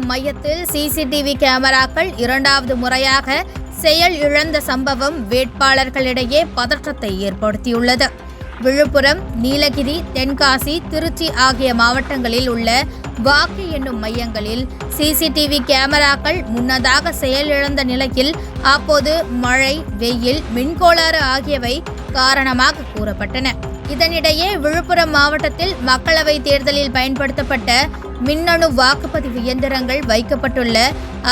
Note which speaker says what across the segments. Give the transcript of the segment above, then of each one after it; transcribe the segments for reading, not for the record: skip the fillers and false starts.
Speaker 1: மையத்தில் சிசிடிவி கேமராக்கள் இரண்டாவது முறையாக செயல் இழந்த சம்பவம் வேட்பாளர்களிடையே பதற்றத்தை ஏற்படுத்தியுள்ளது. விழுப்புரம், நீலகிரி, தென்காசி, திருச்சி ஆகிய மாவட்டங்களில் உள்ள வாக்கு எண்ணும் மையங்களில் சிசிடிவி கேமராக்கள் முன்னதாக செயலிழந்த நிலையில் அப்போது மழை, வெயில், மின்கோளாறு ஆகியவை காரணமாக கூறப்பட்டன. இதனிடையே விழுப்புரம் மாவட்டத்தில் மக்களவை தேர்தலில் பயன்படுத்தப்பட்ட மின்னணு வாக்குப்பதிவு இயந்திரங்கள் வைக்கப்பட்டுள்ள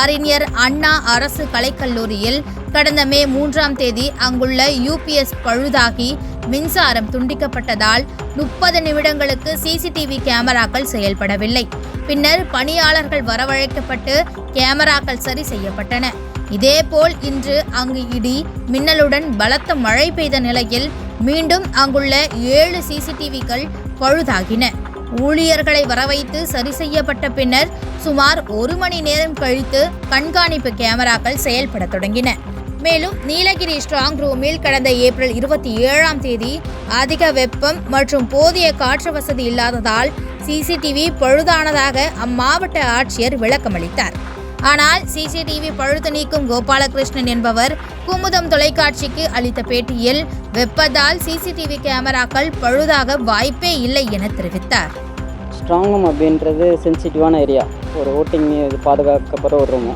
Speaker 1: அறிஞர் அண்ணா அரசு கலைக்கல்லூரியில் கடந்த மே 3ஆம் தேதி அங்குள்ள UPS பழுதாகி மின்சாரம் துண்டிக்கப்பட்டதால் 30 நிமிடங்களுக்கு சிசிடிவி கேமராக்கள் செயல்படவில்லை. பின்னர் பணியாளர்கள் வரவழைக்கப்பட்டு கேமராக்கள் சரி செய்யப்பட்டன. இதேபோல் இன்று அங்கு இடி, மின்னலுடன் பலத்த மழை பெய்த நிலையில் மீண்டும் அங்குள்ள 7 சிசிடிவிகள் பழுதாகின. ஊழியர்களை வரவைத்து சரி செய்யப்பட்ட பின்னர் சுமார் 1 மணி நேரம் கழித்து கண்காணிப்பு கேமராக்கள் செயல்பட தொடங்கின. மேலும் நீலகிரி ஸ்ட்ராங் ரூமில் கடந்த ஏப்ரல் 27ஆம் தேதி அதிக வெப்பம் மற்றும் போதிய காற்று வசதி இல்லாததால் சிசிடிவி பழுதானதாக அம்மாவட்ட ஆட்சியர் விளக்கமளித்தார். ஆனால் சிசிடிவி பழுது நீக்கும் கோபாலகிருஷ்ணன் என்பவர் குமுதம் தொலைக்காட்சிக்கு அளித்த பேட்டியில் வெப்பத்தால் சிசிடிவி கேமராக்கள் பழுதாக வாய்ப்பே இல்லை என தெரிவித்தார்.
Speaker 2: ஸ்ட்ராங் ரூம் அப்படின்றது சென்சிட்டிவான ஏரியா. ஒரு ஓட்டிங் பாதுகாக்கப்படுற ஒரு ரூமு.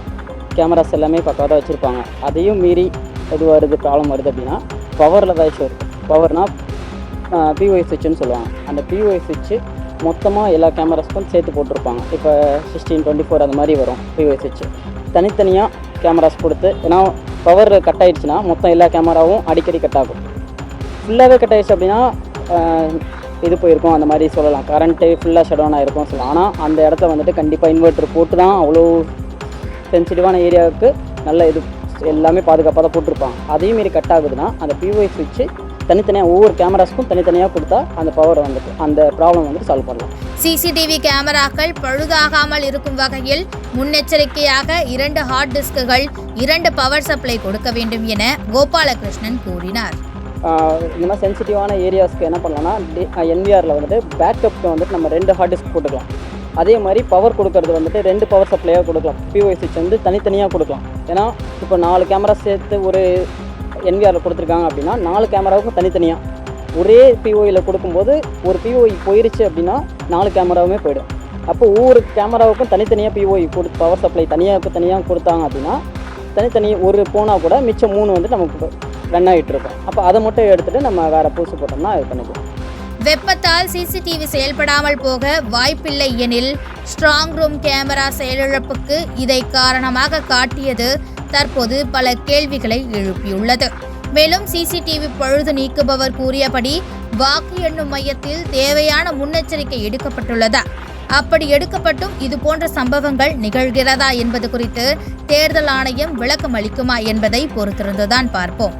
Speaker 2: கேமராஸ் எல்லாமே பக்கவாக வச்சுருப்பாங்க. அதையும் மீறி எது வருது, ப்ராப்ளம் வருது அப்படின்னா பவரில் தான் இஷ்யூ இருக்குது. பவர்னால் POI சுவிட்சுன்னு சொல்லுவாங்க. அந்த POI சுவிட்சு மொத்தமாக எல்லா கேமராஸ்க்கும் சேர்த்து போட்டிருப்பாங்க. இப்போ 16, 24 அந்த மாதிரி வரும் POI சுவிட்சு. தனித்தனியாக கேமராஸ் கொடுத்து, ஏன்னா பவர் கட் ஆகிடுச்சுன்னா மொத்தம் எல்லா கேமராவும் அடிக்கடி கட் ஆகும். ஃபுல்லாகவே கட் ஆகிடுச்சு அப்படின்னா இது போயிருக்கும், அந்த மாதிரி சொல்லலாம். கரண்ட்டு ஃபுல்லாக ஷட் டவுன் ஆகிருக்கும் சொல்லலாம். ஆனால் அந்த இடத்த வந்துட்டு கண்டிப்பாக இன்வெர்ட்டர் போட்டு தான் அவ்வளோ சென்சிட்டிவான ஏரியாவுக்கு நல்ல இது எல்லாமே பாதுகாப்பாக தான் போட்டிருப்பாங்க. அதையும் மீறி கட் ஆகுதுன்னா அந்த POI சுவிட்சு தனித்தனியாக ஒவ்வொரு கேமராஸ்க்கும் தனித்தனியாக கொடுத்தா அந்த பவர் வந்துட்டு அந்த ப்ராப்ளம் வந்துட்டு சால்வ் பண்ணலாம்.
Speaker 1: சிசிடிவி கேமராக்கள் பழுதாகாமல் இருக்கும் வகையில் முன்னெச்சரிக்கையாக 2 ஹார்ட் டிஸ்குகள், 2 பவர் சப்ளை கொடுக்க வேண்டும் என கோபாலகிருஷ்ணன் கூறினார்.
Speaker 2: இந்த மாதிரி சென்சிட்டிவான ஏரியாஸ்க்கு என்ன பண்ணலாம்னா NVRல வந்துட்டு பேக்கப்க்கு வந்துட்டு நம்ம 2 ஹார்ட் டிஸ்க் போட்டுக்கலாம். அதே மாதிரி பவர் கொடுக்கறது வந்துட்டு 2 பவர் சப்ளையாக கொடுக்கலாம். POI சுவிட்ச் வந்து தனித்தனியாக கொடுக்கலாம். ஏன்னா இப்போ 4 கேமரா சேர்த்து ஒரு NVRல கொடுத்துருக்காங்க அப்படின்னா 4 கேமராவுக்கும் தனித்தனியாக ஒரே POIயில் கொடுக்கும்போது ஒரு POI போயிருச்சு அப்படின்னா 4 கேமராவுமே போயிடும். அப்போ ஒவ்வொரு கேமராவுக்கும் தனித்தனியாக POI பவர் சப்ளை தனியாக கொடுத்தாங்க அப்படின்னா தனித்தனி ஒரு போனால் கூட மிச்சம் 3 வந்து நமக்கு ரன் ஆகிட்டு இருக்கும். அப்போ அதை மட்டும் எடுத்துகிட்டு நம்ம வேறு பூசு போட்டோம்னா இது பண்ணிக்கலாம்.
Speaker 1: வெப்பத்தால் சிசிடிவி செயல்படாமல் போக வாய்ப்பில்லை எனில் ஸ்ட்ராங் ரூம் கேமரா செயலிழப்புக்கு இதை காரணமாக காட்டியது தற்போது பல கேள்விகளை எழுப்பியுள்ளது. மேலும் சிசிடிவி பழுது நீக்குபவர் கூறியபடி வாக்கு எண்ணும் மையத்தில் தேவையான முன்னெச்சரிக்கை எடுக்கப்பட்டுள்ளதா, அப்படி எடுக்கப்பட்டும் இதுபோன்ற சம்பவங்கள் நிகழ்கிறதா என்பது குறித்து தேர்தல் ஆணையம் விளக்கம் அளிக்குமா என்பதை பொறுத்திருந்துதான் பார்ப்போம்.